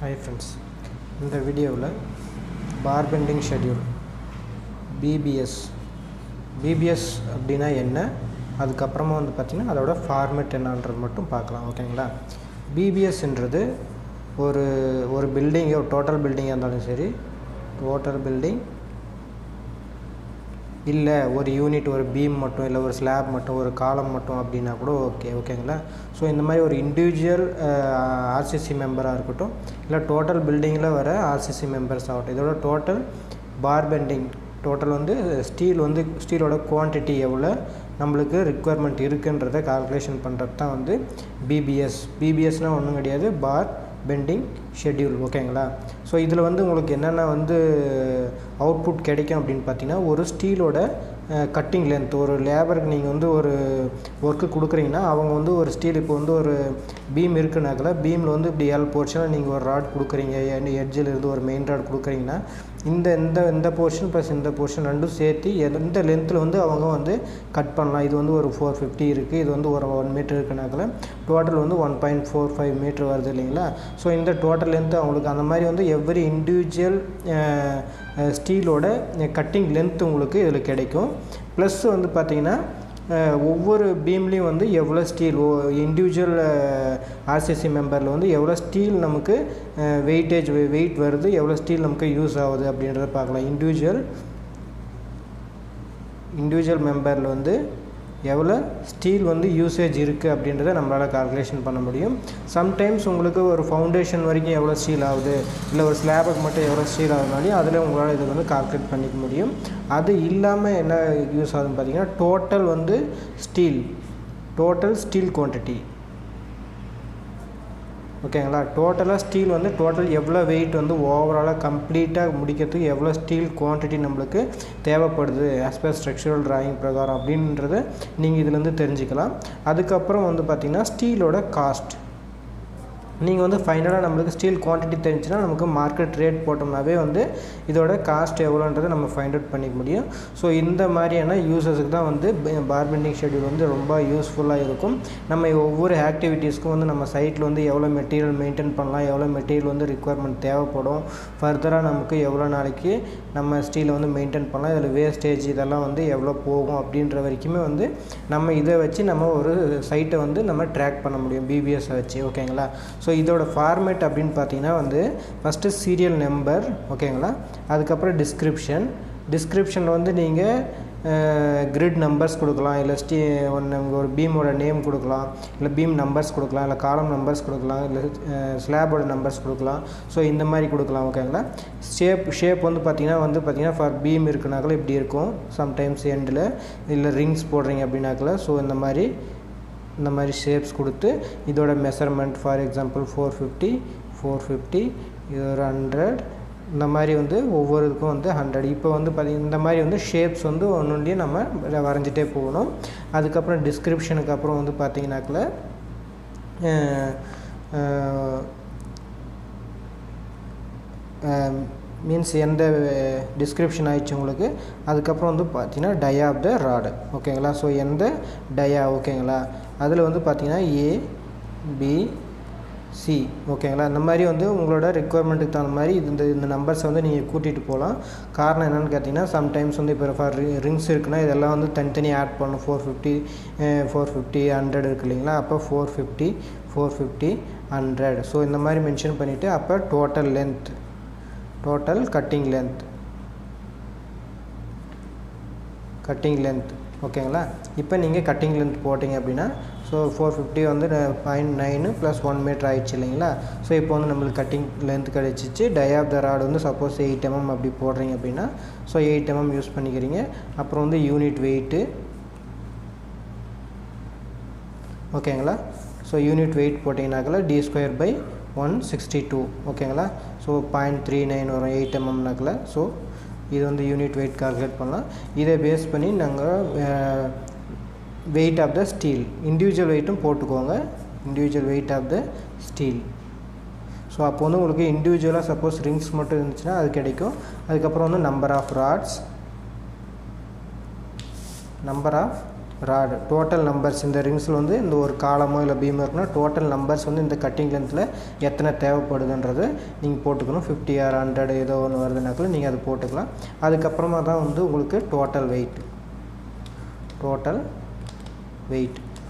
Hi friends, இந்த வீடியோவில் Barbending schedule BBS அப்படின்னா என்ன, அதுக்கப்புறமா வந்து பார்த்திங்கன்னா அதோட ஃபார்மேட் என்னன்றது மட்டும் பார்க்கலாம். ஓகேங்களா? BBSன்றது ஒரு பில்டிங், ஒரு டோட்டல் பில்டிங்காக இருந்தாலும் சரி, டோட்டல் பில்டிங் இல்லை ஒரு யூனிட், ஒரு பீம் மட்டும், இல்லை ஒரு ஸ்லாப் மட்டும், ஒரு காலம் மட்டும் அப்படின்னா கூட ஓகேங்களா? ஸோ இந்த மாதிரி ஒரு இண்டிவிஜுவல் ஆர்சிசி மெம்பராக இருக்கட்டும், இல்லை டோட்டல் பில்டிங்கில் வர ஆர்சிசி மெம்பர்ஸ் ஆகட்டும், இதோட டோட்டல் பார்பெண்டிங் டோட்டல் வந்து ஸ்டீலோட குவான்டிட்டி எவ்வளோ நம்மளுக்கு ரிக்குவயர்மெண்ட் இருக்குன்றதை கால்குலேஷன் பண்ணுறது தான் வந்து பிபிஎஸ்னால் ஒன்றும் கிடையாது, பார் பெண்டிங் ஷெட்யூல். ஓகேங்களா? ஸோ இதில் வந்து உங்களுக்கு என்னென்ன வந்து அவுட்புட் கிடைக்கும் அப்படின்னு பார்த்தீங்கன்னா, ஒரு ஸ்டீலோட கட்டிங் லென்த், ஒரு லேபருக்கு நீங்கள் வந்து ஒரு ஒர்க்கு கொடுக்குறீங்கன்னா அவங்க வந்து ஒரு ஸ்டீல், இப்போ வந்து ஒரு பீம் இருக்குனாக்கல, பீமில் வந்து இப்படி எல் போர்ஷனில் நீங்கள் ஒரு ராட் கொடுக்குறீங்க, எட்ஜில் இருந்து ஒரு மெயின் ராட் கொடுக்குறீங்கன்னா இந்த போர்ஷன் ப்ளஸ் இந்த போர்ஷன் ரெண்டும் சேர்த்து எந்த லென்த்தில் வந்து அவங்க வந்து கட் பண்ணலாம். இது வந்து ஒரு 450 இருக்குது, இது வந்து ஒரு 1 மீட்டர் இருக்குனாக்கல டோட்டல் வந்து 1.45 மீட்டர் வருது இல்லைங்களா? ஸோ இந்த டோட்டல் லென்த்து அவங்களுக்கு அந்த மாதிரி வந்து எவ்ரி இண்டிவிஜுவல் ஸ்டீலோட கட்டிங் லென்த் உங்களுக்கு இதில் கிடைக்கும். ப்ளஸ் வந்து பார்த்திங்கன்னா ஒவ்வொரு பீம்லேயும் வந்து எவ்வளோ ஸ்டீல், இண்டிவிஜுவல் ஆர்சிசி மெம்பரில் வந்து எவ்வளோ ஸ்டீல் நமக்கு வெயிட் வருது, எவ்வளோ ஸ்டீல் நமக்கு யூஸ் ஆகுது அப்படின்றத பார்க்கலாம். இண்டிவிஜுவல் மெம்பரில் வந்து எவ்வளோ ஸ்டீல் வந்து யூசேஜ் இருக்குது அப்படின்றத நம்மளால் கால்குலேஷன் பண்ண முடியும். சம்டைம்ஸ் உங்களுக்கு ஒரு ஃபவுண்டேஷன் வரைக்கும் எவ்வளோ ஸ்டீல் ஆகுது, இல்லை ஒரு ஸ்லாபுக்கு மட்டும் எவ்வளோ ஸ்டீல் ஆகுதுனாலையும் அதில் உங்களால் இது வந்து கால்குலேட் பண்ணிக்க முடியும். அது இல்லாமல் என்ன யூஸ் ஆகுதுன்னு பார்த்தீங்கன்னா, டோட்டல் ஸ்டீல் குவான்டிட்டி. ஓகேங்களா? டோட்டலாக ஸ்டீல் வந்து டோட்டல் எவ்வளோ வெயிட் வந்து ஓவராலாக கம்ப்ளீட்டாக முடிக்கிறதுக்கு எவ்வளோ ஸ்டீல் குவான்டிட்டி நம்மளுக்கு தேவைப்படுது ஆஸ் பர் ஸ்ட்ரக்சரல் டிராயிங் பிரகாரம் அப்படின்றத நீங்கள் இதுலேருந்து தெரிஞ்சுக்கலாம். அதுக்கப்புறம் வந்து பார்த்திங்கன்னா ஸ்டீலோட காஸ்ட். நீங்கள் வந்து ஃபைனலாக நம்மளுக்கு ஸ்டீல் குவான்டிட்டி தெரிஞ்சுன்னா நமக்கு மார்க்கெட் ரேட் போட்டோம்னாவே வந்து இதோட காஸ்ட் எவ்வளோன்றதை நம்ம ஃபைண்ட் அவுட் பண்ணிக்க முடியும். ஸோ இந்த மாதிரியான யூசஸுக்கு தான் வந்து பார்பெண்டிங் ஷெட்யூல் வந்து ரொம்ப யூஸ்ஃபுல்லாக இருக்கும். நம்ம ஒவ்வொரு ஆக்டிவிட்டீஸ்க்கும் வந்து நம்ம சைட்டில் வந்து எவ்வளோ மெட்டீரியல் மெயின்டைன் பண்ணலாம், எவ்வளோ மெட்டீரியல் வந்து ரிக்குவயர்மெண்ட் தேவைப்படும், ஃபர்தராக நமக்கு எவ்வளோ நாளைக்கு நம்ம ஸ்டீலை வந்து மெயின்டைன் பண்ணலாம், இதில் வேஸ்டேஜ் இதெல்லாம் வந்து எவ்வளோ போகும் அப்படின்ற வரைக்குமே வந்து நம்ம இதை வச்சு நம்ம ஒரு சைட்டை வந்து நம்ம ட்ராக் பண்ண முடியும் பிபிஎஸை வச்சு. ஓகேங்களா? ஸோ இதோட ஃபார்மேட் அப்படின்னு பார்த்தீங்கன்னா வந்து ஃபஸ்ட்டு சீரியல் நம்பர். ஓகேங்களா? அதுக்கப்புறம் டிஸ்கிரிப்ஷனில் வந்து நீங்கள் கிரிட் நம்பர்ஸ் கொடுக்கலாம், இல்லை ஒரு பீமோட நேம் கொடுக்கலாம், இல்லை பீம் நம்பர்ஸ் கொடுக்கலாம், இல்லை காலம் நம்பர்ஸ் கொடுக்கலாம், இல்லை ஸ்லாபோட நம்பர்ஸ் கொடுக்கலாம். ஸோ இந்த மாதிரி கொடுக்கலாம். ஓகேங்களா? ஷேப் வந்து பார்த்திங்கன்னா ஃபார் பீம் இருக்குனாக்கல இப்படி இருக்கும், சம்டைம்ஸ் எண்டில் இல்லை ரிங்ஸ் போடுறீங்க அப்படின்னாக்கல. ஸோ இந்த மாதிரி ஷேப்ஸ் கொடுத்து இதோட மெஷர்மெண்ட், ஃபார் எக்ஸாம்பிள் 450 இது ஒரு 100, இந்த மாதிரி வந்து ஒவ்வொரு இதுக்கும் வந்து 100. இப்போ வந்து பார்த்திங்கன்னா இந்த மாதிரி வந்து ஷேப்ஸ் வந்து ஒன்றுலேயும் நம்ம வரைஞ்சிட்டே போகணும். அதுக்கப்புறம் டிஸ்கிரிப்ஷனுக்கு அப்புறம் வந்து பார்த்திங்கனாக்கல மீன்ஸ் எந்த டிஸ்கிரிப்ஷன் ஆகிடுச்சு உங்களுக்கு. அதுக்கப்புறம் வந்து பார்த்திங்கன்னா டயா ஆஃப் த ராடு. ஓகேங்களா? ஸோ எந்த டயா. ஓகேங்களா? அதில் வந்து பார்த்திங்கன்னா ABC. ஓகேங்களா? இந்த மாதிரி வந்து உங்களோட ரெக்குவயர்மெண்ட்டுக்கு தகுந்த மாதிரி இந்த நம்பர்ஸை வந்து நீங்கள் கூட்டிகிட்டு போகலாம். காரணம் என்னென்னு கேட்டிங்கன்னா, சம்டைம்ஸ் வந்து இப்போ ஃபார் ரிங்ஸ் இருக்குன்னா இதெல்லாம் வந்து தனித்தனி ஆட் பண்ணணும். 450 100 இருக்குது இல்லைங்களா? அப்போ 450 100. ஸோ இந்த மாதிரி மென்ஷன் பண்ணிவிட்டு அப்போ டோட்டல் கட்டிங் லென்த். ஓகேங்களா? இப்போ நீங்கள் கட்டிங் லென்த் போட்டிங்க அப்படின்னா, ஸோ 450 வந்து 0.9 + 1 மீட்டர் ஆகிடுச்சு இல்லைங்களா? ஸோ இப்போ வந்து நம்மளுக்கு கட்டிங் லென்த் கிடச்சிச்சு. டை ஆஃப் த ராடு வந்து சப்போஸ் 8 mm அப்படி போடுறீங்க அப்படின்னா, ஸோ 8 mm யூஸ் பண்ணிக்கிறீங்க. அப்புறம் வந்து யூனிட் வெயிட்டு. ஓகேங்களா? ஸோ யூனிட் வெயிட் போட்டிங்கனாக்கல D²/162. ஓகேங்களா? ஸோ 0.39 வரும் 8 mmனாக்கல. ஸோ இது வந்து யூனிட் வெயிட் கால்குலேட் பண்ணலாம். இதை பேஸ் பண்ணி நாங்கள் weight of the steel, individual வெயிட்டும் போட்டுக்கோங்க, individual weight of the steel. So அப்போ வந்து உங்களுக்கு இண்டிவிஜுவலாக சப்போஸ் ரிங்ஸ் மட்டும் இருந்துச்சுன்னா அது கிடைக்கும். அதுக்கப்புறம் வந்து number of rod total numbers இந்த ரிங்ஸில் வந்து இந்த ஒரு காலமோ இல்லை பீமோ இருக்குன்னா டோட்டல் நம்பர்ஸ் வந்து இந்த கட்டிங் லென்த்தில் எத்தனை தேவைப்படுதுன்றது நீங்கள் போட்டுக்கணும். 50 or 100 ஏதோ ஒன்று வருதுனாக்குள்ள நீங்கள் அது போட்டுக்கலாம். அதுக்கப்புறமா தான் வந்து உங்களுக்கு டோட்டல் வெயிட்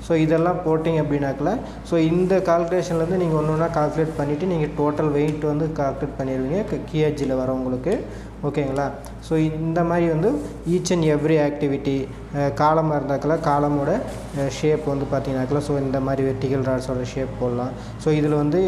ஸோ இதெல்லாம் போட்டிங்க அப்படின்னாக்கல ஸோ இந்த கால்குலேஷன்லேருந்து நீங்கள் ஒன்று ஒன்றா கால்குலேட் பண்ணிவிட்டு நீங்கள் டோட்டல் வெயிட் வந்து கால்குலேட் பண்ணிடுவீங்க கேஜியில் வர உங்களுக்கு. ஓகேங்களா? ஸோ இந்த மாதிரி வந்து ஈச் அண்ட் எவ்ரி ஆக்டிவிட்டி காலமாக இருந்தாக்கல காலமோட ஷேப் வந்து பார்த்தீங்கன்னாக்கல ஸோ இந்த மாதிரி வெர்டிகல் ராட்ஸோட ஷேப் போடலாம். ஸோ இதில் வந்து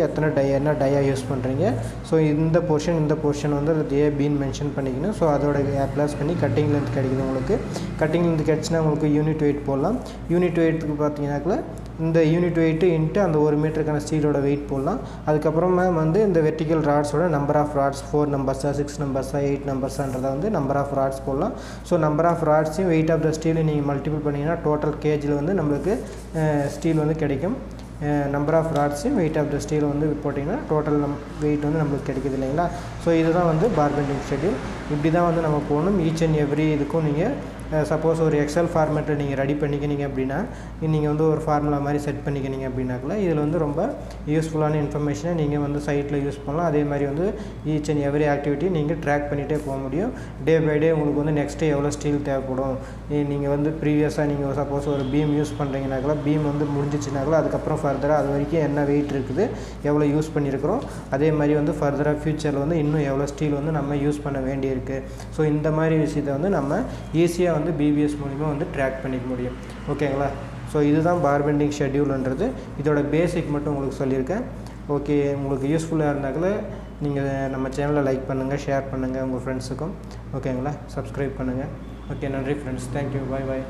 என்ன டயா யூஸ் பண்ணுறீங்க, ஸோ இந்த போர்ஷன் வந்து அது பின்னு மென்ஷன் பண்ணிக்கணும். ஸோ அதோட ப்ளஸ் பண்ணி கட்டிங் லென்த் கிடைக்குது உங்களுக்கு. கட்டிங் லென்த் கிடச்சினா உங்களுக்கு யூனிட் வெயிட் போடலாம். யூனிட் வெயிட்டுக்கு பார்த்தீங்கன்னாக்கல இந்த யூனிட் வெயிட்டு இன்ட்டு அந்த 1 மீட்டருக்கான ஸ்டீலோட வெயிட் போடலாம். அதுக்கப்புறமா வந்து இந்த வெர்டிகல் ராட்ஸோட நம்பர் ஆஃப் ராட்ஸ் 4 நம்பர்ஸா 6 நம்பர்ஸா 8 நம்பர்ஸான்றதை வந்து நம்பர் ஆஃப் ராட்ஸ் போடலாம். ஸோ நம்பர் ஆஃப் ராட்ஸையும் வெயிட் ஆஃப் த ஸ்டீலையும் நீங்கள் மல்டிபிள் பண்ணிங்கன்னா டோட்டல் கேஜில் வந்து நம்மளுக்கு ஸ்டீல் வந்து கிடைக்கும். நம்பர் ஆஃப் ராட்ஸையும் வெயிட் ஆஃப் த ஸ்டீல் வந்து போட்டிங்கன்னா டோட்டல் வெயிட் வந்து நம்மளுக்கு கிடைக்குது இல்லைங்களா? ஸோ இதுதான் வந்து பார்பெண்டிங் ஷெட்யூல். இப்படி தான் வந்து நம்ம போகணும். ஈச் அண்ட் எவ்ரி இதுக்கும் நீங்கள் சப்போஸ் ஒரு எக்ஸல் ஃபார்மேட்டில் நீங்கள் ரெடி பண்ணிக்கினீங்க அப்படின்னா நீங்கள் வந்து ஒரு ஃபார்முலா மாதிரி செட் பண்ணிக்கினீங்க அப்படின்னாக்கல இதில் வந்து ரொம்ப யூஸ்ஃபுல்லான இன்ஃபர்மேஷனை நீங்கள் வந்து சைட்டில் யூஸ் பண்ணலாம். அதே மாதிரி வந்து ஈச் அண்ட் எவ்ரி ஆக்டிவிட்டி நீங்கள் ட்ராக் பண்ணிகிட்டே போக முடியும். டே பை டே உங்களுக்கு வந்து நெக்ஸ்ட்டு எவ்வளோ ஸ்டீல் தேவைப்படும், நீங்கள் வந்து ப்ரீவியஸாக நீங்கள் சப்போஸ் ஒரு பீம் யூஸ் பண்ணுறீங்கனாக்கல பீம் வந்து முடிஞ்சிச்சுனாக்கல அதுக்கப்புறம் ஃபர்தராக அது வரைக்கும் என்ன வெயிட் இருக்குது, எவ்வளோ யூஸ் பண்ணியிருக்கிறோம், அதே மாதிரி வந்து ஃபர்தராக ஃப்யூச்சரில் வந்து இன்னும் எவ்வளோ ஸ்டீல் வந்து நம்ம யூஸ் பண்ண வேண்டியிருக்கு. ஸோ இந்த மாதிரி விஷயத்தை வந்து நம்ம ஈஸியாக வந்து பிபிஎஸ் மூலிமா வந்து ட்ராக் பண்ணிக்க முடியும். ஓகேங்களா? ஸோ இதுதான் பார்பெண்டிங் ஷெட்யூல்ன்றது. இதோட பேசிக் மட்டும் உங்களுக்கு சொல்லியிருக்கேன். ஓகே, உங்களுக்கு யூஸ்ஃபுல்லாக இருந்தாக்கல நீங்கள் நம்ம சேனலை லைக் பண்ணுங்கள், ஷேர் பண்ணுங்கள் உங்கள் ஃப்ரெண்ட்ஸுக்கும். ஓகேங்களா? சப்ஸ்கிரைப் பண்ணுங்கள். ஓகே, நன்றி ஃப்ரெண்ட்ஸ். தேங்க்யூ. பாய்.